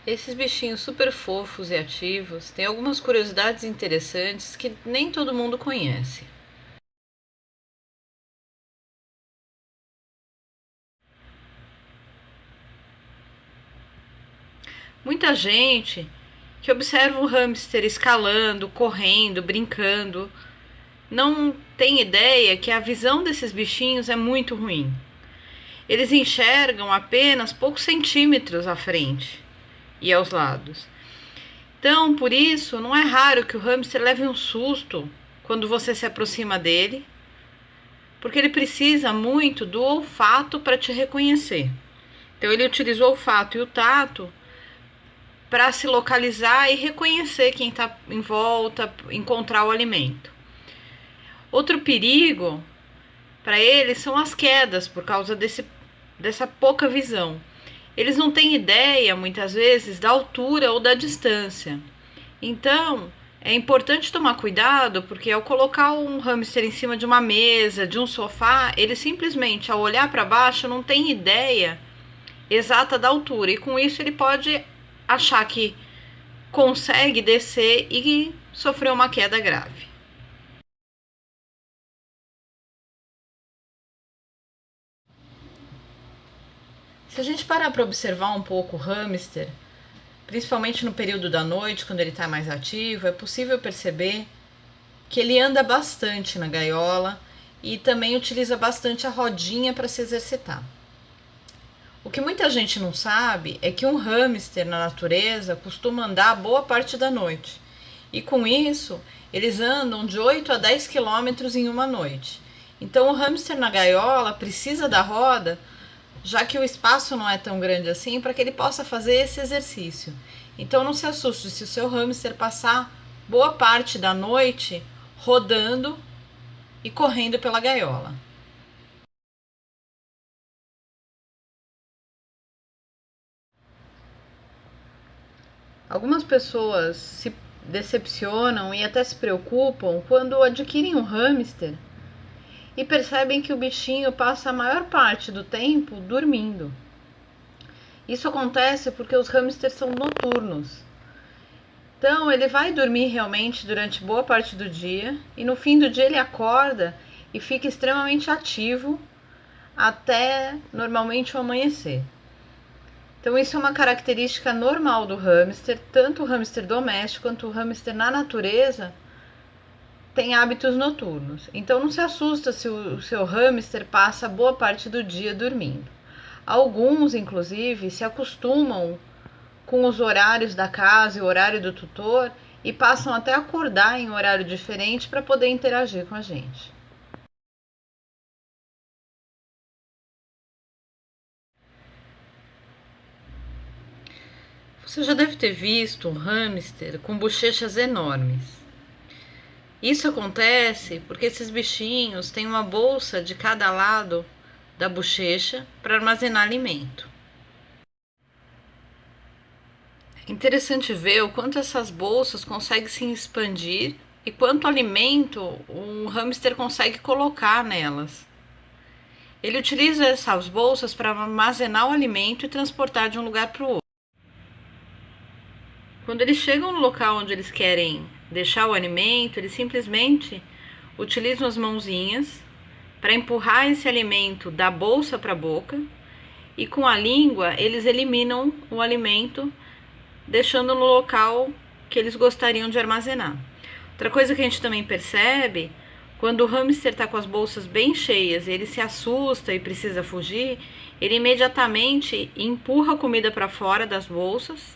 Esses bichinhos super fofos e ativos têm algumas curiosidades interessantes que nem todo mundo conhece. Muita gente que observa o hamster escalando, correndo, brincando, não tem ideia que a visão desses bichinhos é muito ruim. Eles enxergam apenas poucos centímetros à frente e aos lados. Então, por isso, não é raro que o hamster leve um susto quando você se aproxima dele, porque ele precisa muito do olfato para te reconhecer. Então, ele utiliza o olfato e o tato para se localizar e reconhecer quem está em volta, encontrar o alimento. Outro perigo para eles são as quedas por causa dessa pouca visão. Eles não têm ideia, muitas vezes, da altura ou da distância. Então, é importante tomar cuidado, porque ao colocar um hamster em cima de uma mesa, de um sofá, ele simplesmente, ao olhar para baixo, não tem ideia exata da altura. E com isso ele pode achar que consegue descer e sofrer uma queda grave. Se a gente parar para observar um pouco o hamster, principalmente no período da noite, quando ele está mais ativo, é possível perceber que ele anda bastante na gaiola e também utiliza bastante a rodinha para se exercitar. O que muita gente não sabe é que um hamster na natureza costuma andar boa parte da noite. E com isso, eles andam de 8 a 10 quilômetros em uma noite. Então o hamster na gaiola precisa da roda, já que o espaço não é tão grande assim, para que ele possa fazer esse exercício. Então não se assuste se o seu hamster passar boa parte da noite rodando e correndo pela gaiola. Algumas pessoas se decepcionam e até se preocupam quando adquirem um hamster e percebem que o bichinho passa a maior parte do tempo dormindo. Isso acontece porque os hamsters são noturnos. Então, ele vai dormir realmente durante boa parte do dia e no fim do dia ele acorda e fica extremamente ativo até normalmente o amanhecer. Então, isso é uma característica normal do hamster, tanto o hamster doméstico quanto o hamster na natureza tem hábitos noturnos. Então, não se assusta se o seu hamster passa boa parte do dia dormindo. Alguns, inclusive, se acostumam com os horários da casa e o horário do tutor e passam até a acordar em horário diferente para poder interagir com a gente. Você já deve ter visto um hamster com bochechas enormes. Isso acontece porque esses bichinhos têm uma bolsa de cada lado da bochecha para armazenar alimento. É interessante ver o quanto essas bolsas conseguem se expandir e quanto alimento um hamster consegue colocar nelas. Ele utiliza essas bolsas para armazenar o alimento e transportar de um lugar para o outro. Quando eles chegam no local onde eles querem deixar o alimento, eles simplesmente utilizam as mãozinhas para empurrar esse alimento da bolsa para a boca e com a língua eles eliminam o alimento, deixando no local que eles gostariam de armazenar. Outra coisa que a gente também percebe, quando o hamster está com as bolsas bem cheias, ele se assusta e precisa fugir, ele imediatamente empurra a comida para fora das bolsas,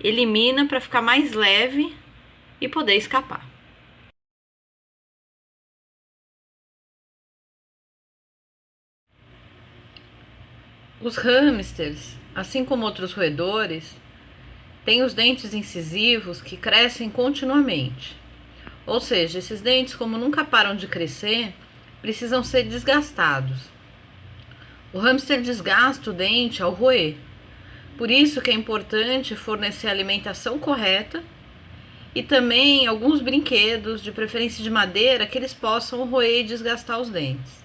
elimina para ficar mais leve e poder escapar. Os hamsters, assim como outros roedores, têm os dentes incisivos que crescem continuamente. Ou seja, esses dentes, como nunca param de crescer, precisam ser desgastados. O hamster desgasta o dente ao roer. Por isso que é importante fornecer a alimentação correta e também alguns brinquedos, de preferência de madeira, que eles possam roer e desgastar os dentes.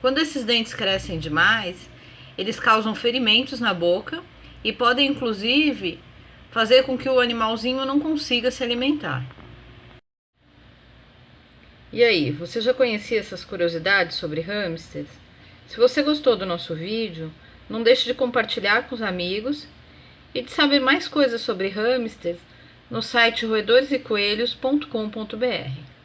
Quando esses dentes crescem demais, eles causam ferimentos na boca e podem inclusive fazer com que o animalzinho não consiga se alimentar. E aí, você já conhecia essas curiosidades sobre hamsters? Se você gostou do nosso vídeo, não deixe de compartilhar com os amigos e de saber mais coisas sobre hamsters no site roedoresecoelhos.com.br.